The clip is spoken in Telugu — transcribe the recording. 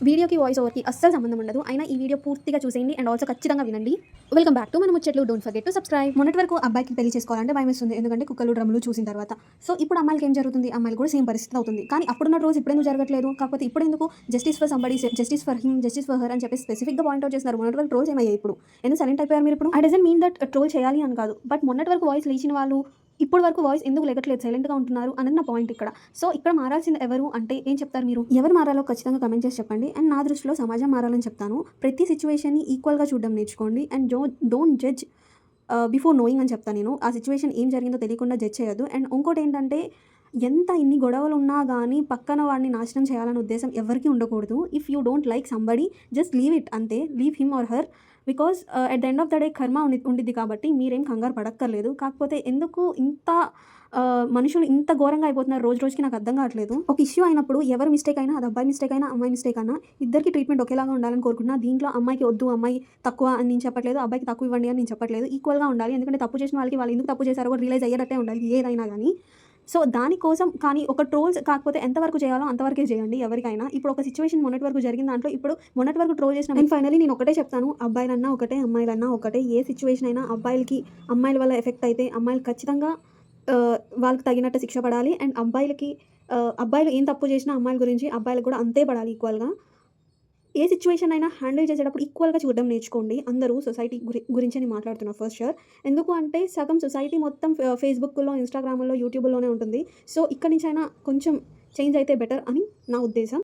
వీడియోకి వాయిస్ ఓవర్కి అస్సలు సంబంధం ఉండదు. అయినా ఈ వీడియో పూర్తిగా చూసేయండి అండ్ ఆల్సో ఖచ్చితంగా వినండి. వెల్కమ్ బ్యాక్ టు మన ముచ్చట్లు. Don't forget to subscribe. మొన్నటి వరకు అబ్బాయికి పెళ్లి చేసుకోవాలంటే భయమేస్తుంది, ఎందుకంటే కుక్కలు డ్రమ్ములు చూసిన తర్వాత. సో ఇప్పుడు అమ్మాయిలకి ఏం జరుగుతుంది, అమ్మాయిలు కూడా సేమ్ పరిస్థితి అవుతుంది. కానీ అప్పుడున్న రోజు ఇప్పుడెందుకు జరగట్లేదు, కాకపోతే ఇప్పుడు ఎందుకు justice for somebody, justice for him, justice for her అని చెప్పి స్పెసిఫిక్గా పాయింట్ అవుట్ చేస్తున్నారు. మొన్నటి వరకు ట్రోల్స్ ఏమయ్యాయి, ఇప్పుడు ఎందుకు సైలెంట్ అయిపోయారు మీరు? ఇప్పుడు I doesn't mean that troll చేయాలి అని కాదు, బట్ మొన్నటి వరకు వాయిస్ లేచిన వాళ్ళు ఇప్పుడు వరకు వాయిస్ ఎందుకు లేకట్లేదు, సైలెంట్గా ఉంటున్నారు అనేది నా పాయింట్ ఇక్కడ. సో ఇక్కడ మారాల్సింది ఎవరు అంటే ఏం చెప్తారు మీరు? ఎవరు మారాలో ఖచ్చితంగా కమెంట్ చేసి చెప్పండి. అండ్ నా దృష్టిలో సమాజం మారాలని చెప్తాను. ప్రతి సిచ్యువేషన్ని ఈక్వల్గా చూడడం నేర్చుకోండి and don't judge before knowing అని చెప్తాను నేను. ఆ సిచ్యువేషన్ ఏం జరిగిందో తెలియకుండా జడ్జ్ చేయొద్దు. అండ్ ఇంకోటి ఏంటంటే, ఇన్ని గొడవలు ఉన్నా కానీ పక్కన వాడిని నాశనం చేయాలనే ఉద్దేశం ఎవరికీ ఉండకూడదు. If you don't like somebody, just leave it, అంతే. Leave him or her, because at the end of the day karma ఉండిద్ది కాబట్టి మీరేం కంగారు పడక్కర్లేదు. కాకపోతే ఎందుకు ఇంత మనుషులు ఇంత ఘోరంగా అయిపోతున్నారు రోజు రోజుకి, నాకు అర్థం కావట్లేదు. ఒక ఇష్యూ అయినప్పుడు ఎవరు మిస్టేక్ అయినా, అది అబ్బాయి మిస్టేక్ అయినా అమ్మాయి మిస్టేక్ అయినా, ఇద్దరికి ట్రీట్మెంట్ ఒకేలాగా ఉండాలని కోరుకుంటున్నా. దీంట్లో అమ్మాయికి వద్దు, అమ్మాయి తక్కువ అని నేను చెప్పట్లేదు, అబ్బాయికి తక్కువ ఇవ్వండి అని నేను చెప్పట్లేదు. ఈక్వల్గా ఉండాలి. ఎందుకంటే తప్పు చేసిన వాళ్ళకి వాళ్ళు ఎందుకు తప్పు చేశారో కూడా రియలైజ్ అయ్యేటట్టే ఉండాలి ఏదైనా కానీ. సో దానికోసం కానీ ఒక ట్రోల్స్ కాకపోతే ఎంతవరకు చేయాలో అంతవరకే చేయండి ఎవరికైనా. ఇప్పుడు ఒక సిచ్యువేషన్ మొన్నటి వరకు జరిగిన దాంట్లో ఇప్పుడు మొన్నటి వరకు ట్రోల్ చేసిన అండ్ ఫైనలీ నేను ఒకటే చెప్తాను, అబ్బాయిలన్నా ఒకటే అమ్మాయిలన్నా ఒకటే. ఏ సిచ్యువేషన్ అయినా అమ్మాయిల వల్ల ఎఫెక్ట్ అయితే అమ్మాయిలు ఖచ్చితంగా వాళ్ళకి తగినట్టు శిక్ష పడాలి. అండ్ అబ్బాయిలు ఏం తప్పు చేసినా అమ్మాయిల గురించి అబ్బాయిలకు కూడా అంతే పడాలి ఈక్వల్గా. ఏ సిచ్యువేషన్ అయినా హ్యాండిల్ చేసేటప్పుడు ఈక్వల్గా చూడడం నేర్చుకోండి. అందరూ సొసైటీ గురించి అని మాట్లాడుతున్నా ఫస్ట్ షూర్. ఎందుకు అంటే సగం సొసైటీ మొత్తం ఫేస్బుక్లో, ఇన్స్టాగ్రామ్లో, యూట్యూబ్లోనే ఉంటుంది. సో ఇక్కడి నుంచి అయినా కొంచెం చేంజ్ అయితే బెటర్ అని నా ఉద్దేశం.